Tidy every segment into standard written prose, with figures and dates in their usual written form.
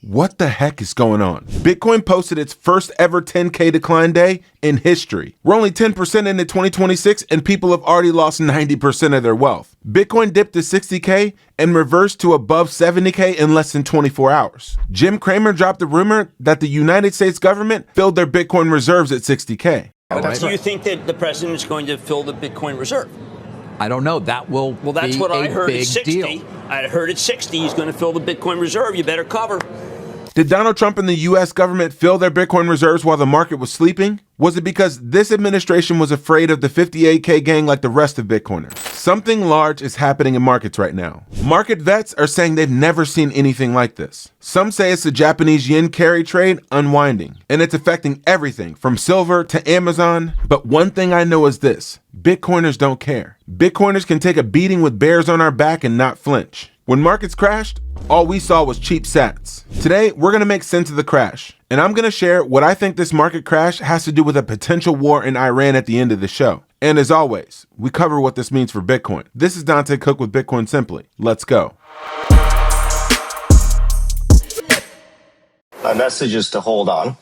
What the heck is going on? Bitcoin posted its first ever 10K decline day in history. We're only 10% into 2026 and people have already lost 90% of their wealth. Bitcoin dipped to 60K and reversed to above 70K in less than 24 hours. Jim Cramer dropped the rumor that the United States government filled their Bitcoin reserves at 60K. But do you think that the president is going to fill the Bitcoin reserve? I don't know. That will Well, that's be what I a heard at big 60. deal. I heard at 60 he's going to fill the Bitcoin reserve. You better cover. Did Donald Trump and the US government fill their Bitcoin reserves while the market was sleeping? Was it because this administration was afraid of the 58K gang like the rest of Bitcoiners? Something large is happening in markets right now. Market vets are saying they've never seen anything like this. Some say it's the Japanese yen carry trade unwinding, and it's affecting everything from silver to Amazon. But one thing I know is this: Bitcoiners don't care. Bitcoiners can take a beating with bears on our back and not flinch. When markets crashed, all we saw was cheap sats. Today, we're gonna make sense of the crash, and I'm gonna share what I think this market crash has to do with a potential war in Iran at the end of the show. And as always, we cover what this means for Bitcoin. This is Dante Cook with Bitcoin Simply. Let's go. My message is to hold on.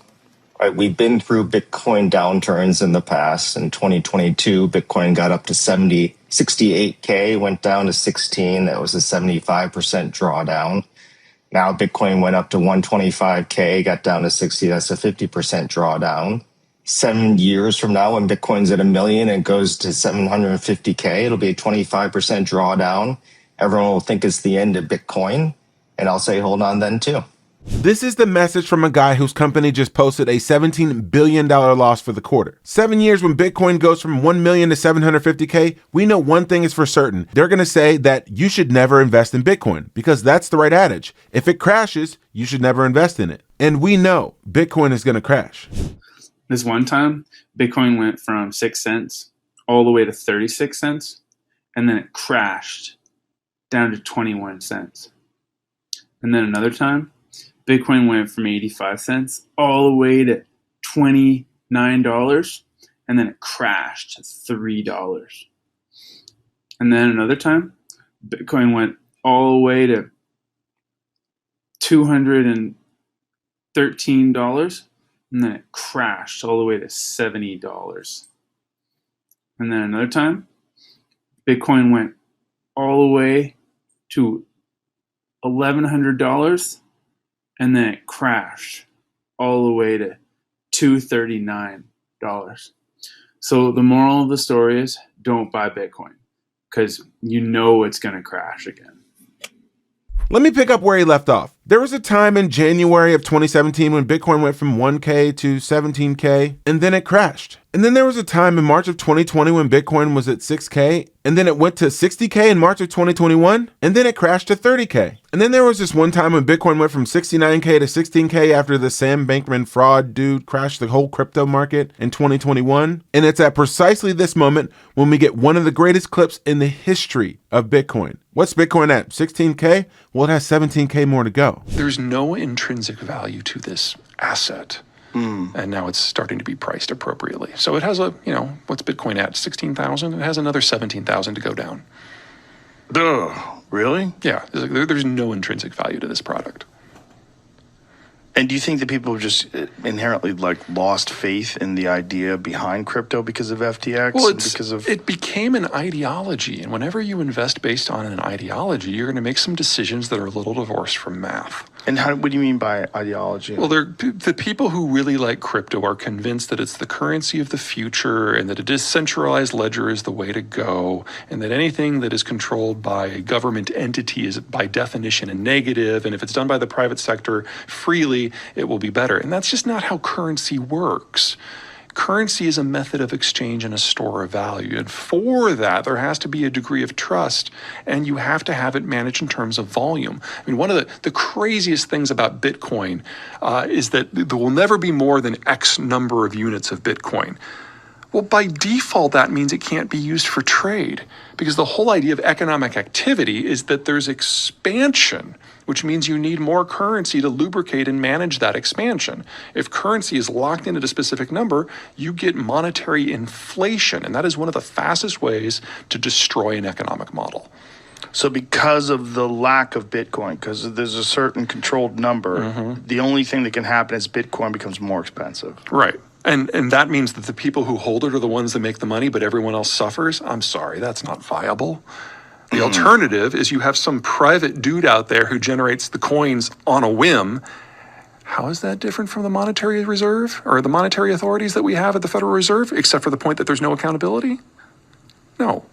Right, we've been through Bitcoin downturns in the past. In 2022, Bitcoin got up to 68K, went down to 16. That was a 75% drawdown. Now Bitcoin went up to 125K, got down to 60. That's a 50% drawdown. 7 years from now, when Bitcoin's at $1 million and goes to 750K, it'll be a 25% drawdown. Everyone will think it's the end of Bitcoin. And I'll say, hold on then too. This is the message from a guy whose company just posted a $17 billion loss for the quarter. 7 years when Bitcoin goes from 1 million to 750K, we know one thing is for certain. They're going to say that you should never invest in Bitcoin because that's the right adage. If it crashes, you should never invest in it. And we know Bitcoin is going to crash. This one time, Bitcoin went from 6 cents all the way to 36 cents, and then it crashed down to 21 cents. And then another time, Bitcoin went from 85 cents all the way to $29, and then it crashed to $3. And then another time, Bitcoin went all the way to $213, and then it crashed all the way to $70. And then another time, Bitcoin went all the way to $1,100, and then it crashed all the way to $239. So the moral of the story is don't buy Bitcoin because you know it's going to crash again. Let me pick up where he left off. There was a time in January of 2017 when Bitcoin went from 1K to 17K, and then it crashed. And then there was a time in March of 2020 when Bitcoin was at 6K, and then it went to 60K in March of 2021, and then it crashed to 30K. And then there was this one time when Bitcoin went from 69K to 16K after the Sam Bankman fraud dude crashed the whole crypto market in 2021. And it's at precisely this moment when we get one of the greatest clips in the history of Bitcoin. What's Bitcoin at? 16K? Well, it has 17K more to go. There's no intrinsic value to this asset. And now it's starting to be priced appropriately. So it has a, what's Bitcoin at? 16,000? It has another 17,000 to go down. Duh, really? Yeah, there's no intrinsic value to this product. And do you think that people have just inherently lost faith in the idea behind crypto because of FTX? Well, it became an ideology. And whenever you invest based on an ideology, you're going to make some decisions that are a little divorced from math. And what do you mean by ideology? Well, the people who really like crypto are convinced that it's the currency of the future and that a decentralized ledger is the way to go, and that anything that is controlled by a government entity is by definition a negative, and if it's done by the private sector freely, it will be better. And that's just not how currency works. Currency is a method of exchange and a store of value. And for that, there has to be a degree of trust, and you have to have it managed in terms of volume. I mean, one of the craziest things about Bitcoin is that there will never be more than X number of units of Bitcoin. Well, by default, that means it can't be used for trade, because the whole idea of economic activity is that there's expansion, which means you need more currency to lubricate and manage that expansion. If currency is locked in at a specific number, you get monetary inflation, and that is one of the fastest ways to destroy an economic model. So because of the lack of Bitcoin, because there's a certain controlled number, the only thing that can happen is Bitcoin becomes more expensive. Right. And that means that the people who hold it are the ones that make the money, but everyone else suffers. I'm sorry, that's not viable. The alternative is you have some private dude out there who generates the coins on a whim. How is that different from the monetary reserve or the monetary authorities that we have at the Federal Reserve, except for the point that there's no accountability? No.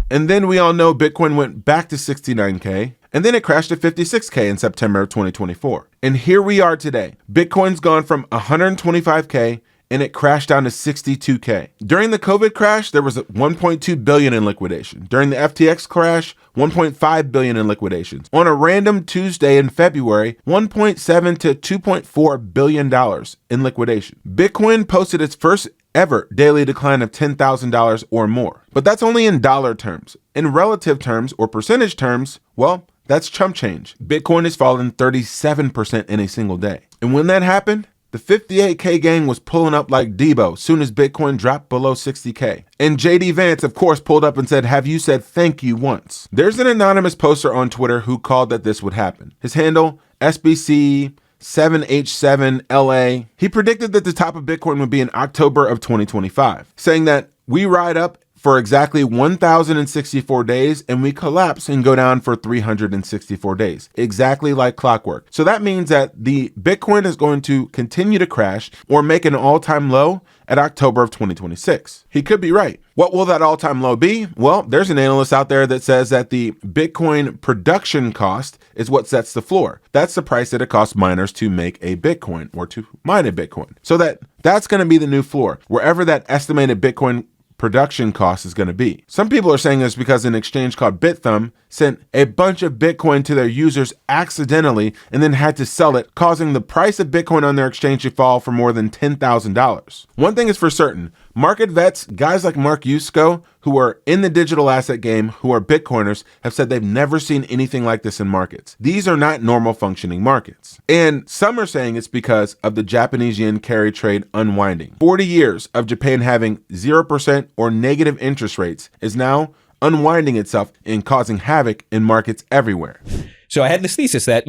And then we all know Bitcoin went back to 69K, and then it crashed to 56K in September of 2024. And here we are today. Bitcoin's gone from 125K and it crashed down to 62K. During the COVID crash, there was 1.2 billion in liquidation. During the FTX crash, 1.5 billion in liquidations. On a random Tuesday in February, 1.7 to 2.4 billion dollars in liquidation. Bitcoin posted its first ever daily decline of $10,000 or more. But that's only in dollar terms. In relative terms or percentage terms, well, that's chump change. Bitcoin has fallen 37% in a single day. And when that happened, the 58K gang was pulling up like Debo soon as Bitcoin dropped below 60K. And JD Vance, of course, pulled up and said, "Have you said thank you once?" There's an anonymous poster on Twitter who called that this would happen. His handle, SBC7H7LA. He predicted that the top of Bitcoin would be in October of 2025, saying that we ride up for exactly 1,064 days and we collapse and go down for 364 days, exactly like clockwork. So that means that the Bitcoin is going to continue to crash or make an all-time low at October of 2026. He could be right. What will that all-time low be? Well, there's an analyst out there that says that the Bitcoin production cost is what sets the floor. That's the price that it costs miners to make a Bitcoin or to mine a Bitcoin. So that's going to be the new floor, wherever that estimated Bitcoin production cost is going to be. Some people are saying this because an exchange called BitThumb sent a bunch of Bitcoin to their users accidentally and then had to sell it, causing the price of Bitcoin on their exchange to fall for more than $10,000. One thing is for certain, market vets, guys like Mark Yusko, who are in the digital asset game, who are Bitcoiners, have said they've never seen anything like this in markets. These are not normal functioning markets. And some are saying it's because of the Japanese yen carry trade unwinding. 40 years of Japan having 0% or negative interest rates is now unwinding itself and causing havoc in markets everywhere. So I had this thesis that,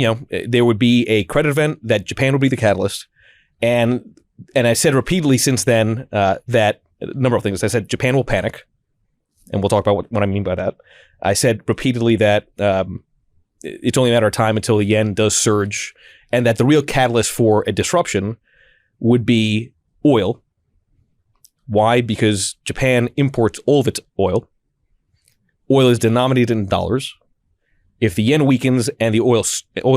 there would be a credit event, that Japan would be the catalyst. And I said repeatedly since then that a number of things. I said Japan will panic. And we'll talk about what I mean by that. I said repeatedly that it's only a matter of time until the yen does surge, and that the real catalyst for a disruption would be oil. Why? Because Japan imports all of its oil. Oil is denominated in dollars. If the yen weakens and the oil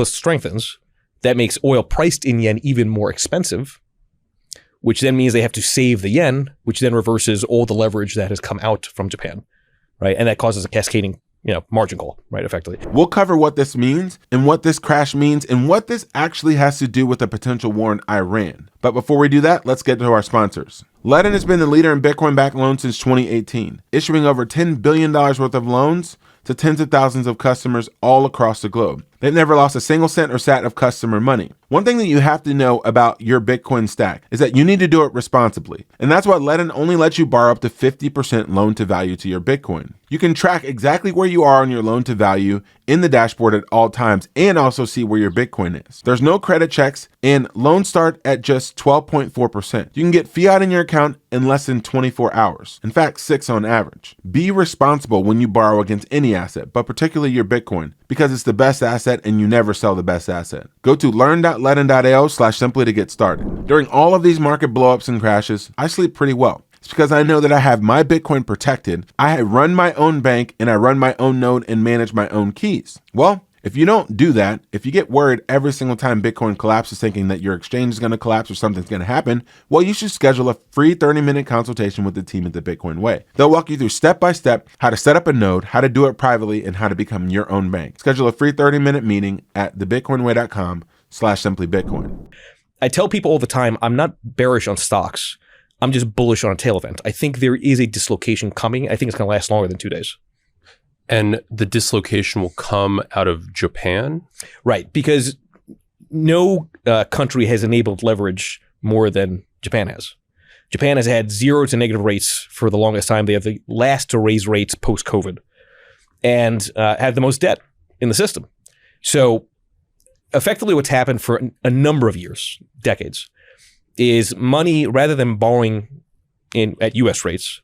strengthens, that makes oil priced in yen even more expensive, which then means they have to save the yen, which then reverses all the leverage that has come out from Japan, right? And that causes a cascading, margin call, right, effectively. We'll cover what this means and what this crash means and what this actually has to do with a potential war in Iran. But before we do that, let's get to our sponsors. Ledn has been the leader in Bitcoin-backed loans since 2018, issuing over $10 billion worth of loans to tens of thousands of customers all across the globe. They've never lost a single cent or sat of customer money. One thing that you have to know about your Bitcoin stack is that you need to do it responsibly. And that's why Ledn only lets you borrow up to 50% loan to value to your Bitcoin. You can track exactly where you are on your loan to value in the dashboard at all times and also see where your Bitcoin is. There's no credit checks and loans start at just 12.4%. You can get fiat in your account in less than 24 hours. In fact, 6 on average. Be responsible when you borrow against any asset, but particularly your Bitcoin, because it's the best asset and you never sell the best asset. Go to learn.ledn.io/simply to get started. During all of these market blowups and crashes, I sleep pretty well. It's because I know that I have my Bitcoin protected. I run my own bank and I run my own node and manage my own keys. Well, if you don't do that, if you get worried every single time Bitcoin collapses thinking that your exchange is going to collapse or something's going to happen, well, you should schedule a free 30-minute consultation with the team at the Bitcoin Way. They'll walk you through step-by-step how to set up a node, how to do it privately, and how to become your own bank. Schedule a free 30-minute meeting at thebitcoinway.com/simplybitcoin. I tell people all the time, I'm not bearish on stocks. I'm just bullish on a tail event. I think there is a dislocation coming. I think it's going to last longer than 2 days. And the dislocation will come out of Japan? Right, because no country has enabled leverage more than Japan has. Japan has had 0 to negative rates for the longest time. They have the last to raise rates post-COVID. and have the most debt in the system. So effectively what's happened for a number of years, decades, is money, rather than borrowing at US rates,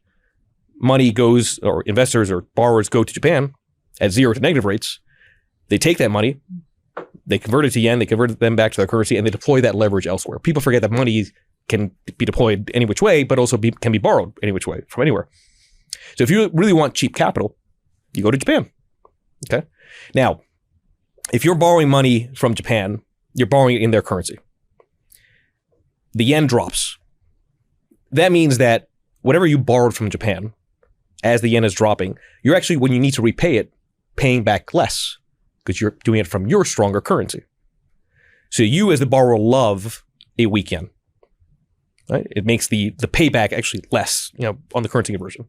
money goes, or investors or borrowers go to Japan at 0 to negative rates. They take that money, they convert it to yen, they convert them back to their currency, and they deploy that leverage elsewhere. People forget that money can be deployed any which way, but also can be borrowed any which way from anywhere. So if you really want cheap capital, you go to Japan. Okay. Now, if you're borrowing money from Japan, you're borrowing it in their currency. The yen drops. That means that whatever you borrowed from Japan, as the yen is dropping, you're actually, when you need to repay it, paying back less because you're doing it from your stronger currency. So you as the borrower love a weak yen. Right? It makes the payback actually less, on the currency conversion.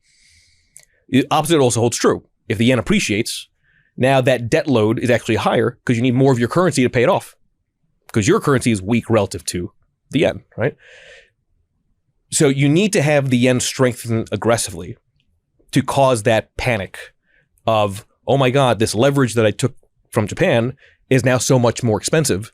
The opposite also holds true. If the yen appreciates, now that debt load is actually higher because you need more of your currency to pay it off because your currency is weak relative to the yen, right? So you need to have the yen strengthen aggressively to cause that panic of, oh my God, this leverage that I took from Japan is now so much more expensive.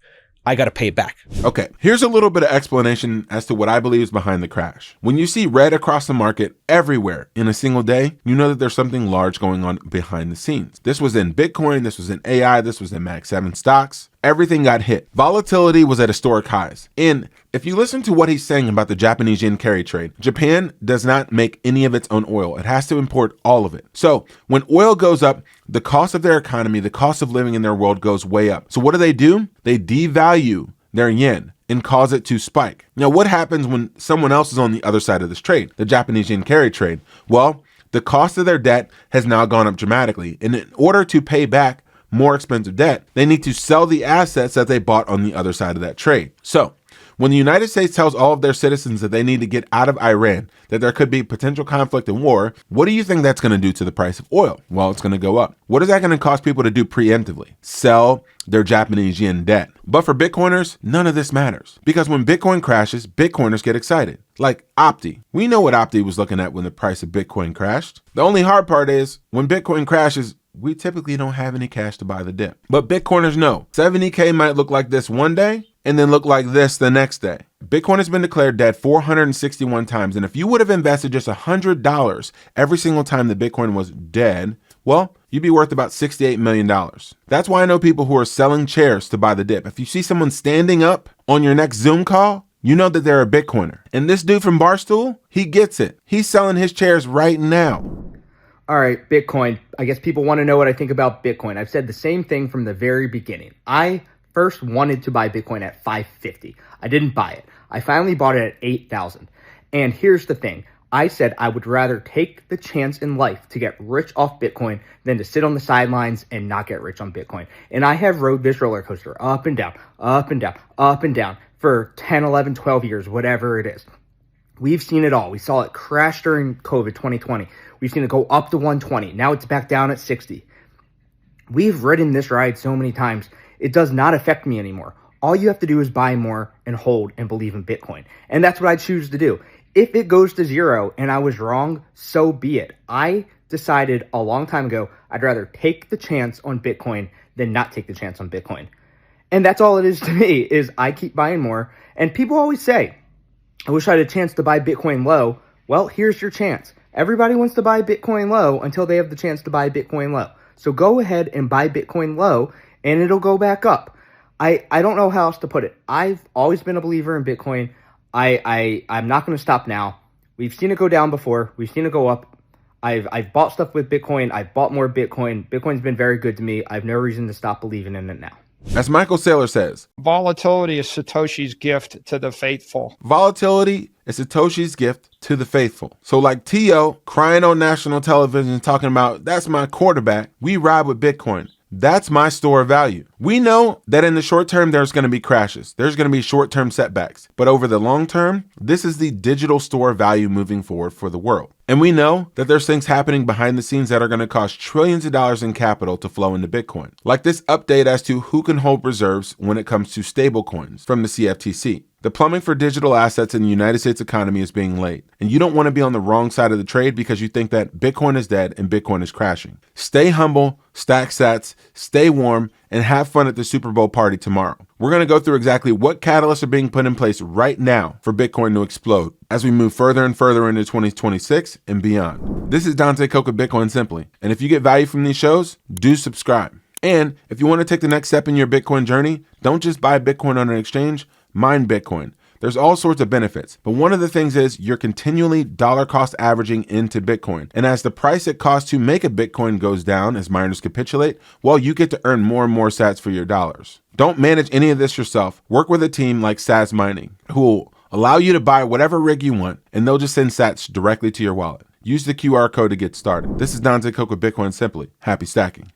I got to pay it back. Okay, here's a little bit of explanation as to what I believe is behind the crash. When you see red across the market everywhere in a single day, you know that there's something large going on behind the scenes. This was in Bitcoin, this was in AI, this was in Mag 7 stocks. Everything got hit. Volatility was at historic highs. And if you listen to what he's saying about the Japanese yen carry trade, Japan does not make any of its own oil. It has to import all of it. So when oil goes up, the cost of their economy, the cost of living in their world goes way up. So what do? They devalue their yen and cause it to spike. Now, what happens when someone else is on the other side of this trade, the Japanese yen carry trade? Well, the cost of their debt has now gone up dramatically. And in order to pay back more expensive debt, they need to sell the assets that they bought on the other side of that trade. So when the United States tells all of their citizens that they need to get out of Iran, that there could be potential conflict and war, what do you think that's going to do to the price of oil? Well, it's going to go up. What is that going to cause people to do preemptively? Sell their Japanese yen debt. But for Bitcoiners, none of this matters. Because when Bitcoin crashes, Bitcoiners get excited. Like Opti. We know what Opti was looking at when the price of Bitcoin crashed. The only hard part is when Bitcoin crashes, we typically don't have any cash to buy the dip. But Bitcoiners know 70K might look like this one day and then look like this the next day. Bitcoin has been declared dead 461 times. And if you would have invested just $100 every single time that Bitcoin was dead, well, you'd be worth about $68 million. That's why I know people who are selling chairs to buy the dip. If you see someone standing up on your next Zoom call, you know that they're a Bitcoiner. And this dude from Barstool, he gets it. He's selling his chairs right now. All right, Bitcoin. I guess people want to know what I think about Bitcoin. I've said the same thing from the very beginning. I first wanted to buy Bitcoin at $550. I didn't buy it. I finally bought it at $8,000. And here's the thing. I said I would rather take the chance in life to get rich off Bitcoin than to sit on the sidelines and not get rich on Bitcoin. And I have rode this roller coaster up and down, up and down, up and down for 10, 11, 12 years, whatever it is. We've seen it all. We saw it crash during COVID 2020. We've seen it go up to 120. Now it's back down at 60. We've ridden this ride so many times. It does not affect me anymore. All you have to do is buy more and hold and believe in Bitcoin. And that's what I choose to do. If it goes to zero and I was wrong, so be it. I decided a long time ago, I'd rather take the chance on Bitcoin than not take the chance on Bitcoin. And that's all it is to me, is I keep buying more. And people always say, I wish I had a chance to buy Bitcoin low. Well, here's your chance. Everybody wants to buy Bitcoin low until they have the chance to buy Bitcoin low. So go ahead and buy Bitcoin low and it'll go back up. I don't know how else to put it. I've always been a believer in Bitcoin. I'm not going to stop now. We've seen it go down before. We've seen it go up. I've bought stuff with Bitcoin. I've bought more Bitcoin. Bitcoin's been very good to me. I have no reason to stop believing in it now. As Michael Saylor says, volatility is Satoshi's gift to the faithful. Volatility is Satoshi's gift to the faithful. So like T.O. crying on national television talking about, that's my quarterback, we ride with Bitcoin. That's my store of value. We know that in the short term, there's going to be crashes. There's going to be short-term setbacks. But over the long term, this is the digital store of value moving forward for the world. And we know that there's things happening behind the scenes that are going to cost trillions of dollars in capital to flow into Bitcoin. Like this update as to who can hold reserves when it comes to stable coins from the CFTC. The plumbing for digital assets in the United States economy is being laid, and you don't want to be on the wrong side of the trade because you think that Bitcoin is dead and Bitcoin is crashing. Stay humble, stack sats, stay warm, and have fun at the Super Bowl party tomorrow. We're going to go through exactly what catalysts are being put in place right now for Bitcoin to explode as we move further and further into 2026 and beyond. This is Dante Coca Bitcoin Simply, and if you get value from these shows, do subscribe. And if you want to take the next step in your Bitcoin journey, don't just buy Bitcoin on an exchange, mine Bitcoin. There's all sorts of benefits, but one of the things is you're continually dollar cost averaging into Bitcoin. And as the price it costs to make a Bitcoin goes down as miners capitulate, well, you get to earn more and more sats for your dollars. Don't manage any of this yourself. Work with a team like Sats Mining, who will allow you to buy whatever rig you want, and they'll just send sats directly to your wallet. Use the QR code to get started. This is Dante Coca Bitcoin Simply. Happy stacking.